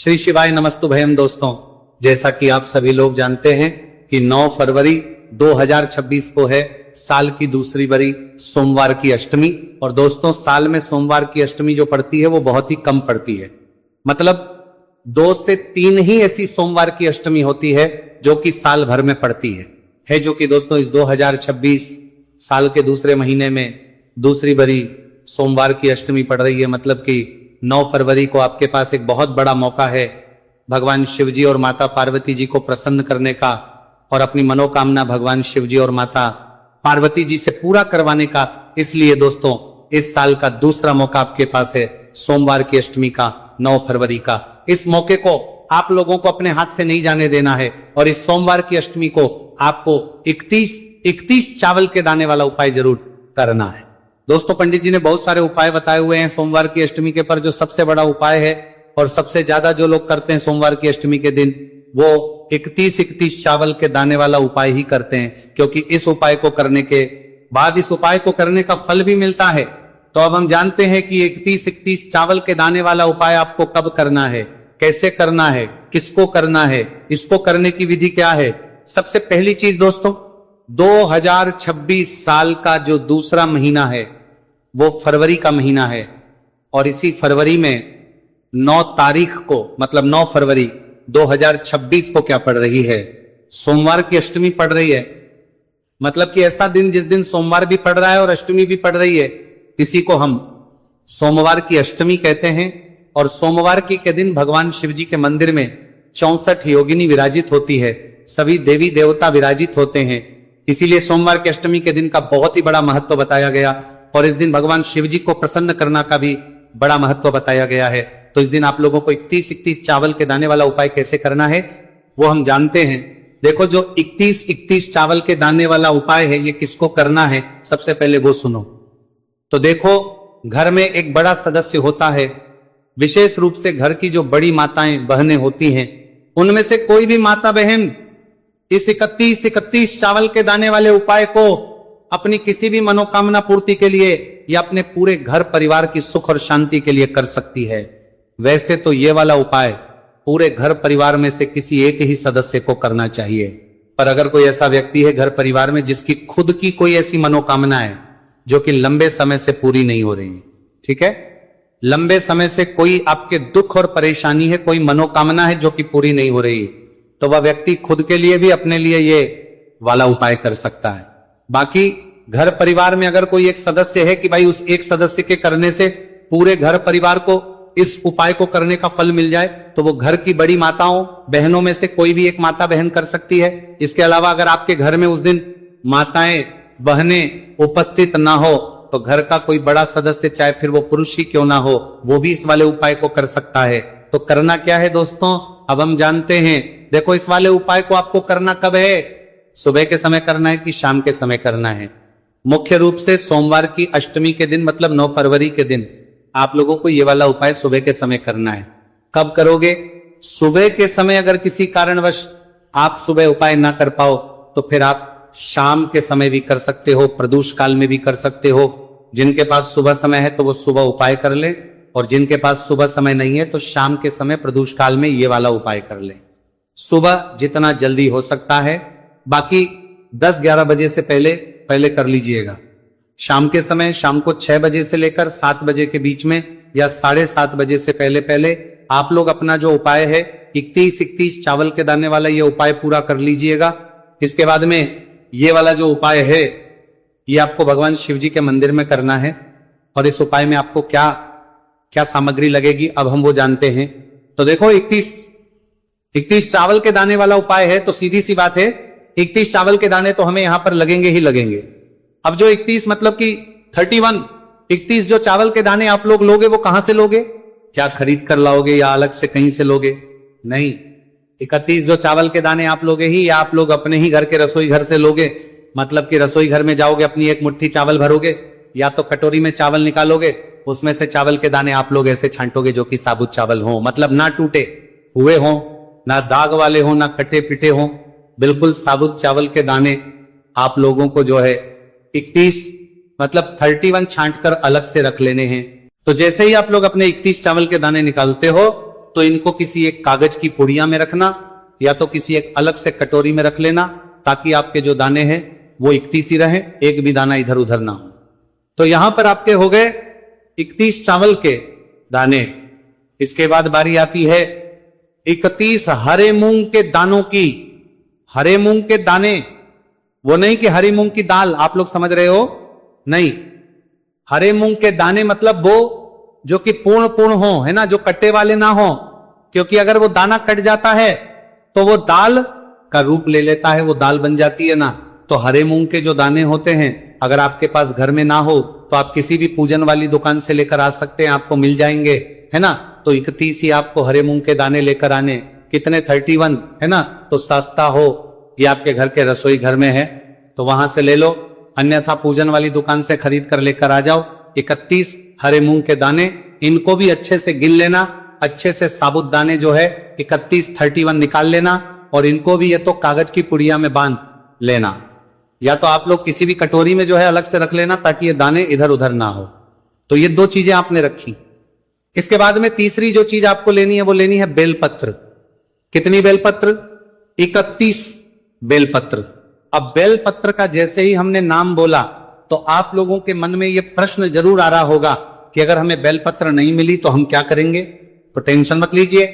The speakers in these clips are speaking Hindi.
श्री शिवाय नमस्तुभयम। दोस्तों, जैसा कि आप सभी लोग जानते हैं कि 9 फरवरी 2026 को है साल की दूसरी बड़ी सोमवार की अष्टमी। और दोस्तों, साल में सोमवार की अष्टमी जो पड़ती है वो बहुत ही कम पड़ती है। मतलब 2 से 3 ही ऐसी सोमवार की अष्टमी होती है जो कि साल भर में पड़ती है जो कि दोस्तों इस 2026 साल के दूसरे महीने में दूसरी बड़ी सोमवार की अष्टमी पड़ रही है। मतलब कि 9 फरवरी को आपके पास एक बहुत बड़ा मौका है भगवान शिव जी और माता पार्वती जी को प्रसन्न करने का और अपनी मनोकामना भगवान शिव जी और माता पार्वती जी से पूरा करवाने का। इसलिए दोस्तों, इस साल का दूसरा मौका आपके पास है सोमवार की अष्टमी का, 9 फरवरी का। इस मौके को आप लोगों को अपने हाथ से नहीं जाने देना है और इस सोमवार की अष्टमी को आपको 31 चावल के दाने वाला उपाय जरूर करना है। दोस्तों, पंडित जी ने बहुत सारे उपाय बताए हुए हैं सोमवार की अष्टमी के पर जो सबसे बड़ा उपाय है और सबसे ज्यादा जो लोग करते हैं सोमवार की अष्टमी के दिन वो 31 चावल के दाने वाला उपाय ही करते हैं, क्योंकि इस उपाय को करने के बाद इस उपाय को करने का फल भी मिलता है। तो अब हम जानते हैं कि 31 चावल के दाने वाला उपाय आपको कब करना है, कैसे करना है, किसको करना है, इसको करने की विधि क्या है। सबसे पहली चीज दोस्तों, 2026 साल का जो दूसरा महीना है वो फरवरी का महीना है और इसी फरवरी में 9 तारीख को, मतलब 9 फरवरी 2026 को क्या पड़ रही है, सोमवार की अष्टमी पड़ रही है। मतलब कि ऐसा दिन जिस दिन सोमवार भी पड़ रहा है और अष्टमी भी पड़ रही है, इसी को हम सोमवार की अष्टमी कहते हैं। और सोमवार की के दिन भगवान शिव जी के मंदिर में 64 योगिनी विराजित होती है, सभी देवी देवता विराजित होते हैं। इसीलिए सोमवार की अष्टमी के दिन का बहुत ही बड़ा महत्व बताया गया और इस दिन भगवान शिव जी को प्रसन्न करना का भी बड़ा महत्व बताया गया है। तो इस दिन आप लोगों को 31 चावल के दाने वाला उपाय कैसे करना है वो हम जानते हैं। देखो, जो 31 चावल के दाने वाला उपाय है ये किसको करना है, सबसे पहले वो सुनो। तो देखो, घर में एक बड़ा सदस्य होता है, विशेष रूप से घर की जो बड़ी माताएं बहनें होती हैं, उनमें से कोई भी माता बहन इस 31 चावल के दाने वाले उपाय को अपनी किसी भी मनोकामना पूर्ति के लिए या अपने पूरे घर परिवार की सुख और शांति के लिए कर सकती है। वैसे तो ये वाला उपाय पूरे घर परिवार में से किसी एक ही सदस्य को करना चाहिए, पर अगर कोई ऐसा व्यक्ति है घर परिवार में जिसकी खुद की कोई ऐसी मनोकामना है जो कि लंबे समय से पूरी नहीं हो रही, ठीक है, लंबे समय से कोई आपके दुख और परेशानी है, कोई मनोकामना है जो कि पूरी नहीं हो रही, तो वह व्यक्ति खुद के लिए भी अपने लिए ये वाला उपाय कर सकता है। बाकी घर परिवार में अगर कोई एक सदस्य है कि भाई उस एक सदस्य के करने से पूरे घर परिवार को इस उपाय को करने का फल मिल जाए, तो वो घर की बड़ी माताओं बहनों में से कोई भी एक माता बहन कर सकती है। इसके अलावा अगर आपके घर में उस दिन माताएं बहनें उपस्थित ना हो तो घर का कोई बड़ा सदस्य, चाहे फिर वो पुरुष ही क्यों ना हो, वो भी इस वाले उपाय को कर सकता है। तो करना क्या है दोस्तों, अब हम जानते हैं। देखो, इस वाले उपाय को आपको करना कब है, सुबह के समय करना है कि शाम के समय करना है। मुख्य रूप से सोमवार की अष्टमी के दिन, मतलब 9 फरवरी के दिन आप लोगों को ये वाला उपाय सुबह के समय करना है। कब करोगे, सुबह के समय। अगर किसी कारणवश आप सुबह उपाय ना कर पाओ तो फिर आप शाम के समय भी कर सकते हो, प्रदोष काल में भी कर सकते हो। जिनके पास सुबह समय है तो वो सुबह उपाय कर ले, और जिनके पास सुबह समय नहीं है तो शाम के समय प्रदोष काल में ये वाला उपाय कर ले। सुबह जितना जल्दी हो सकता है, बाकी 10-11 बजे से पहले कर लीजिएगा। शाम के समय, शाम को 6 बजे से लेकर 7 बजे के बीच में या 7:30 बजे से पहले आप लोग अपना जो उपाय है 31 चावल के दाने वाला ये उपाय पूरा कर लीजिएगा। इसके बाद में ये वाला जो उपाय है ये आपको भगवान शिव जी के मंदिर में करना है। और इस उपाय में आपको क्या क्या सामग्री लगेगी अब हम वो जानते हैं। तो देखो, 31 चावल के दाने वाला उपाय है तो सीधी सी बात है 31 चावल के दाने तो हमें यहां पर लगेंगे ही लगेंगे। अब जो 31 मतलब कि 31 जो चावल के दाने आप लोग लोगे वो कहां से लोगे, क्या खरीद कर लाओगे या अलग से कहीं से लोगे, नहीं। 31 जो चावल के दाने आप लोगे ही, या आप लोग अपने ही घर के रसोई घर से लोगे। मतलब कि रसोई घर में जाओगे, अपनी एक मुट्ठी चावल भरोगे, या तो कटोरी में चावल निकालोगे, उसमें से चावल के दाने आप लोग ऐसे छांटोगे जो कि साबुत चावल हो, मतलब ना टूटे हुए हो, ना दाग वाले हो, ना कटे पिटे हो, बिल्कुल साबुत चावल के दाने आप लोगों को जो है 31 मतलब 31 छांट कर अलग से रख लेने हैं। तो जैसे ही आप लोग अपने 31 चावल के दाने निकालते हो तो इनको किसी एक कागज की पुड़िया में रखना या तो किसी एक अलग से कटोरी में रख लेना, ताकि आपके जो दाने हैं वो 31 ही रहे, एक भी दाना इधर उधर ना हो। तो यहां पर आपके हो गए 31 चावल के दाने। इसके बाद बारी आती है 31 हरे मूंग के दानों की। हरे मूंग के दाने, वो नहीं कि हरी मूंग की दाल, आप लोग समझ रहे हो, नहीं। हरे मूंग के दाने मतलब वो जो कि पूर्ण पूर्ण हो, है ना, जो कट्टे वाले ना हो, क्योंकि अगर वो दाना कट जाता है तो वो दाल का रूप ले लेता है, वो दाल बन जाती है ना। तो हरे मूंग के जो दाने होते हैं, अगर आपके पास घर में ना हो तो आप किसी भी पूजन वाली दुकान से लेकर आ सकते हैं, आपको मिल जाएंगे, है ना। तो 31 ही आपको हरे मूंग के दाने लेकर आने। कितने? 31, है ना। तो सस्ता हो, ये आपके घर के रसोई घर में है तो वहां से ले लो, अन्यथा पूजन वाली दुकान से खरीद कर लेकर आ जाओ। 31 हरे मूंग के दाने, इनको भी अच्छे से गिन लेना, अच्छे से साबुत दाने जो है 31 निकाल लेना, और इनको भी ये तो कागज की पुड़िया में बांध लेना, या तो आप लोग किसी भी कटोरी में जो है अलग से रख लेना, ताकि ये दाने इधर उधर ना हो। तो ये 2 चीजें आपने रखी। इसके बाद में तीसरी जो चीज आपको लेनी है वो लेनी है बेलपत्र। कितनी बेलपत्र? 31 बेलपत्र। अब बेलपत्र का जैसे ही हमने नाम बोला तो आप लोगों के मन में यह प्रश्न जरूर आ रहा होगा कि अगर हमें बेलपत्र नहीं मिली तो हम क्या करेंगे। तो टेंशन मत लीजिए,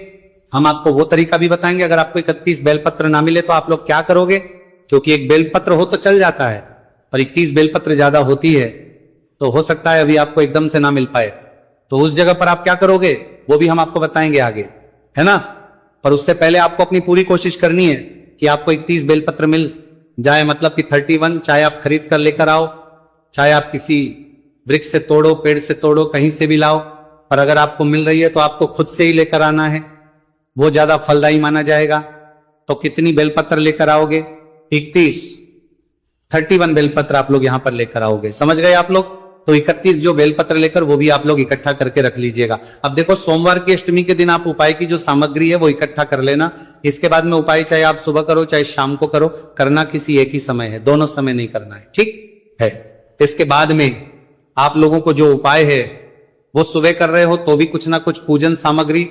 हम आपको वो तरीका भी बताएंगे। अगर आपको 31 बेलपत्र ना मिले तो आप लोग क्या करोगे, क्योंकि एक बेलपत्र हो तो चल जाता है, पर 31 बेलपत्र ज्यादा होती है, तो हो सकता है अभी आपको एकदम से ना मिल पाए। तो उस जगह पर आप क्या करोगे वो भी हम आपको बताएंगे आगे, है ना। पर उससे पहले आपको अपनी पूरी कोशिश करनी है कि आपको 31 बेलपत्र मिल जाए, मतलब कि 31, चाहे आप खरीद कर लेकर आओ, चाहे आप किसी वृक्ष से तोड़ो, पेड़ से तोड़ो, कहीं से भी लाओ, पर अगर आपको मिल रही है तो आपको खुद से ही लेकर आना है, वो ज्यादा फलदायी माना जाएगा। तो कितनी बेलपत्र लेकर आओगे? 31 बेलपत्र आप लोग यहां पर लेकर आओगे, समझ गए आप लोग। तो 31 जो बेलपत्र लेकर वो भी आप लोग इकट्ठा करके रख लीजिएगा। अब देखो, सोमवार की अष्टमी के दिन आप उपाय की जो सामग्री है वो इकट्ठा कर लेना। इसके बाद में उपाय चाहे आप सुबह करो चाहे शाम को करो, करना किसी एक ही समय है, दोनों समय नहीं करना है, ठीक है। इसके बाद में आप लोगों को जो उपाय है वो सुबह कर रहे हो तो भी कुछ ना कुछ पूजन सामग्री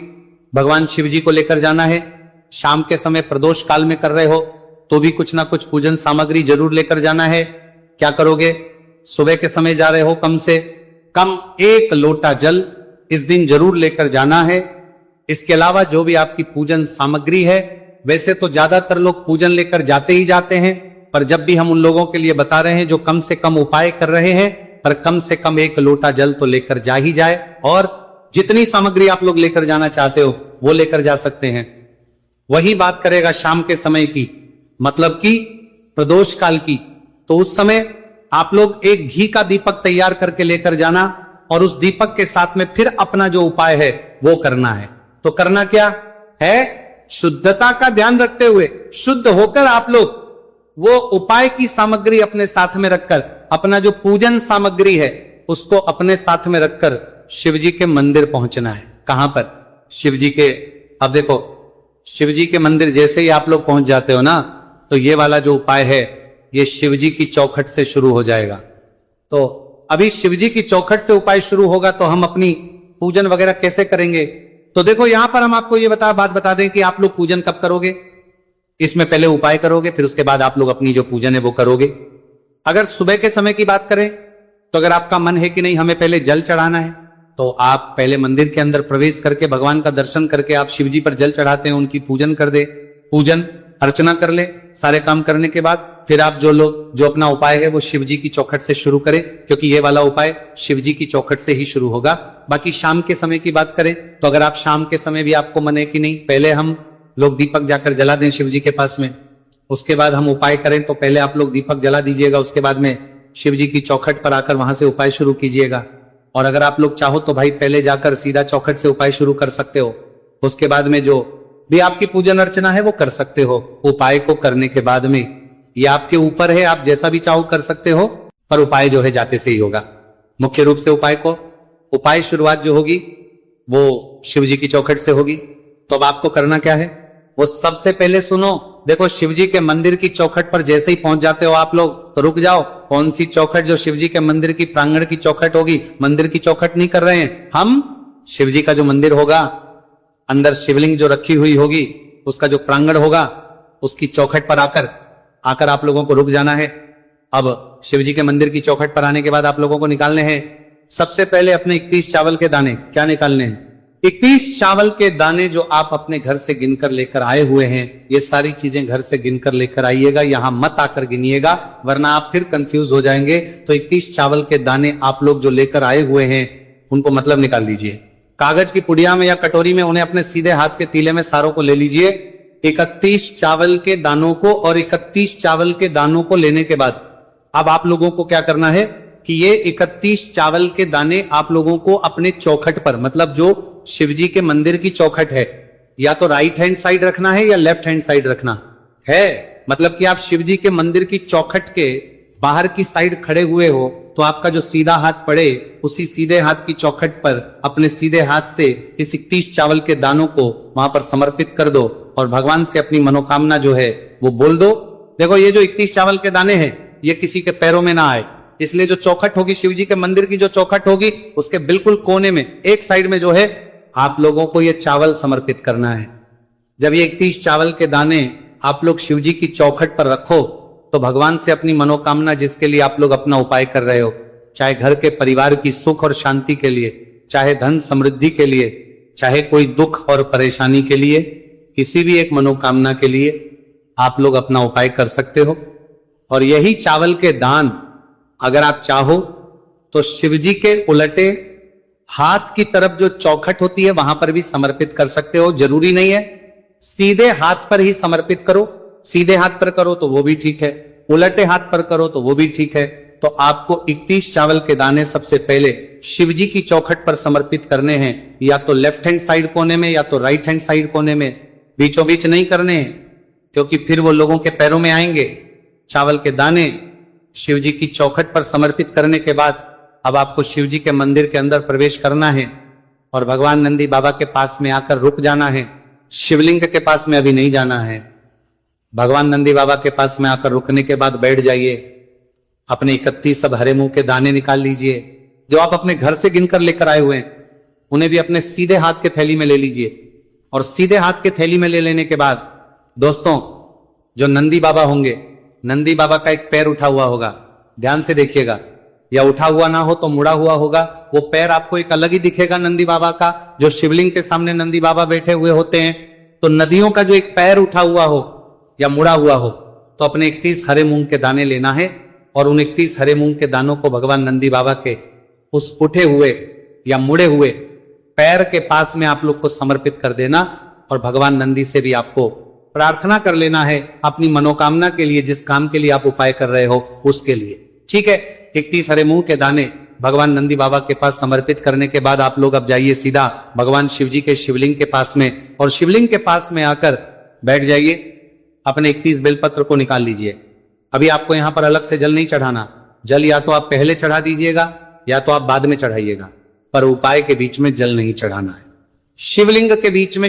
भगवान शिव जी को लेकर जाना है। शाम के समय प्रदोष काल में कर रहे हो तो भी कुछ ना कुछ पूजन सामग्री जरूर लेकर जाना है। क्या करोगे? सुबह के समय जा रहे हो, कम से कम 1 लोटा जल इस दिन जरूर लेकर जाना है। इसके अलावा जो भी आपकी पूजन सामग्री है, वैसे तो ज्यादातर लोग पूजन लेकर जाते ही जाते हैं, पर जब भी हम उन लोगों के लिए बता रहे हैं जो कम से कम उपाय कर रहे हैं, पर कम से कम 1 लोटा जल तो लेकर जा ही जाए, और जितनी सामग्री आप लोग लेकर जाना चाहते हो वो लेकर जा सकते हैं। वही बात करेगा शाम के समय की, मतलब कि प्रदोष काल की। तो उस समय आप लोग एक घी का दीपक तैयार करके लेकर जाना, और उस दीपक के साथ में फिर अपना जो उपाय है वो करना है। तो करना क्या है? शुद्धता का ध्यान रखते हुए शुद्ध होकर आप लोग वो उपाय की सामग्री अपने साथ में रखकर, अपना जो पूजन सामग्री है उसको अपने साथ में रखकर शिवजी के मंदिर पहुंचना है। कहां पर? शिवजी के, अब देखो, शिवजी के मंदिर जैसे ही आप लोग पहुंच जाते हो ना, तो ये वाला जो उपाय है ये शिवजी की चौखट से शुरू हो जाएगा। तो अभी शिवजी की चौखट से उपाय शुरू होगा, तो हम अपनी पूजन वगैरह कैसे करेंगे? तो देखो, यहां पर हम आपको ये बात बता दें कि आप लोग पूजन कब करोगे। इसमें पहले उपाय करोगे, फिर उसके बाद आप लोग अपनी जो पूजन है वो करोगे। अगर सुबह के समय की बात करें तो अगर आपका मन है कि नहीं हमें पहले जल चढ़ाना है, तो आप पहले मंदिर के अंदर प्रवेश करके भगवान का दर्शन करके आप शिवजी पर जल चढ़ाते हैं, उनकी पूजन कर दे, पूजन अर्चना कर ले। सारे काम करने के बाद फिर आप जो अपना उपाय है वो शिवजी की चौखट से शुरू करें, क्योंकि ये वाला उपाय शिवजी की चौखट से ही शुरू होगा। बाकी शाम के समय की बात करें तो अगर आप शाम के समय भी आपको मन है कि नहीं पहले हम लोग दीपक जाकर जला दें शिवजी के पास में, उसके बाद हम उपाय करें, तो पहले आप लोग दीपक जला दीजिएगा, उसके बाद में शिवजी की चौखट पर आकर वहां से उपाय शुरू कीजिएगा। और अगर आप लोग चाहो तो भाई पहले जाकर सीधा चौखट से उपाय शुरू कर सकते हो, उसके बाद में जो भी आपकी पूजन अर्चना है वो कर सकते हो। उपाय को करने के बाद में ये आपके ऊपर है, आप जैसा भी चाहो कर सकते हो, पर उपाय जो है जाते से ही होगा। मुख्य रूप से उपाय शुरुआत जो होगी वो शिवजी की चौखट से होगी। तो अब आपको करना क्या है वो सबसे पहले सुनो। देखो, शिवजी के मंदिर की चौखट पर जैसे ही पहुंच जाते हो आप लोग तो रुक जाओ। कौन सी चौखट? जो शिवजी के मंदिर की प्रांगण की चौखट होगी, मंदिर की चौखट नहीं कर रहे हैं हम। शिवजी का जो मंदिर होगा अंदर शिवलिंग जो रखी हुई होगी उसका जो प्रांगण होगा उसकी चौखट पर आकर आप लोगों को रुक जाना है। अब शिव जी के मंदिर की चौखट पर आने के बाद आप लोगों को निकालने हैं सबसे पहले अपने 31 चावल के दाने। क्या निकालने हैं? 31 चावल के दाने जो आप अपने घर से गिनकर लेकर आए हुए हैं। ये सारी चीजें घर से गिनकर लेकर आइएगा, यहां मत आकर गिनिएगा वरना आप फिर कंफ्यूज हो जाएंगे। तो 31 चावल के दाने आप लोग जो लेकर आए हुए हैं उनको मतलब निकाल लीजिए। कागज की पुड़िया में या कटोरी में उन्हें अपने सीधे हाथ के तीले में सारों को ले लीजिए। 31 चावल के दानों को और 31 चावल के दानों को लेने के बाद अब आप लोगों को क्या करना है कि ये 31 चावल के दाने आप लोगों को अपने चौखट पर, मतलब जो शिवजी के मंदिर की चौखट है, या तो राइट हैंड साइड रखना है या लेफ्ट हैंड साइड रखना है। मतलब कि आप शिवजी के मंदिर की चौखट के बाहर की साइड खड़े हुए हो तो आपका जो सीधा हाथ पड़े उसी सीधे हाथ की चौखट पर अपने सीधे हाथ से इस 31 चावल के दानों को वहां पर समर्पित कर दो और भगवान से अपनी मनोकामना जो है वो बोल दो। देखो ये जो 31 चावल के दाने हैं ये किसी के पैरों में ना आए, इसलिए जो चौखट होगी शिवजी के मंदिर की, जो चौखट होगी उसके बिल्कुल कोने में एक साइड में जो है आप लोगों को ये चावल समर्पित करना है। जब ये 31 चावल के दाने आप लोग शिवजी की चौखट पर रखो तो भगवान से अपनी मनोकामना, जिसके लिए आप लोग अपना उपाय कर रहे हो, चाहे घर के परिवार की सुख और शांति के लिए, चाहे धन समृद्धि के लिए, चाहे कोई दुख और परेशानी के लिए, किसी भी एक मनोकामना के लिए आप लोग अपना उपाय कर सकते हो। और यही चावल के दान अगर आप चाहो तो शिवजी के उलटे हाथ की तरफ जो चौखट होती है वहां पर भी समर्पित कर सकते हो। जरूरी नहीं है सीधे हाथ पर ही समर्पित करो, सीधे हाथ पर करो तो वो भी ठीक है, उलटे हाथ पर करो तो वो भी ठीक है। तो आपको 31 चावल के दाने सबसे पहले शिवजी की चौखट पर समर्पित करने हैं, या तो लेफ्ट हैंड साइड कोने में या तो राइट हैंड साइड कोने में, बीचों बीच नहीं करने हैं क्योंकि फिर वो लोगों के पैरों में आएंगे। चावल के दाने शिवजी की चौखट पर समर्पित करने के बाद अब आपको शिवजी के मंदिर के अंदर प्रवेश करना है और भगवान नंदी बाबा के पास में आकर रुक जाना है। शिवलिंग के पास में अभी नहीं जाना है। भगवान नंदी बाबा के पास में आकर रुकने के बाद बैठ जाइए। अपने 31 सब हरे मुंह के दाने निकाल लीजिए जो आप अपने घर से गिनकर लेकर आए हुए हैं, उन्हें भी अपने सीधे हाथ के थैली में ले लीजिए। और सीधे हाथ के थैली में ले लेने के बाद दोस्तों जो नंदी बाबा होंगे, नंदी बाबा का एक पैर उठा हुआ होगा, ध्यान से देखिएगा, या उठा हुआ ना हो तो मुड़ा हुआ होगा। वो पैर आपको एक अलग ही दिखेगा नंदी बाबा का। जो शिवलिंग के सामने नंदी बाबा बैठे हुए होते हैं तो नदियों का जो एक पैर उठा हुआ हो या मुड़ा हुआ हो तो अपने 31 हरे मूंग के दाने लेना है और उन 31 हरे मूंग के दानों को भगवान नंदी बाबा के उस उठे हुए या मुड़े हुए पैर के पास में आप लोग को समर्पित कर देना। और भगवान नंदी से भी आपको प्रार्थना कर लेना है अपनी मनोकामना के लिए, जिस काम के लिए आप उपाय कर रहे हो उसके लिए। ठीक है, 31 हरे मूंग के दाने भगवान नंदी बाबा के पास समर्पित करने के बाद आप लोग अब जाइए सीधा भगवान शिवजी के शिवलिंग के पास में और शिवलिंग के पास में आकर बैठ जाइए। अपने 31 बेलपत्र को निकाल लीजिए। अभी आपको यहां पर अलग से जल नहीं चढ़ाना, जल या तो आप पहले चढ़ा दीजिएगा या तो आप बाद में चढ़ाइएगा, पर उपाय के बीच में जल नहीं चढ़ाना है। शिवलिंग के बीच में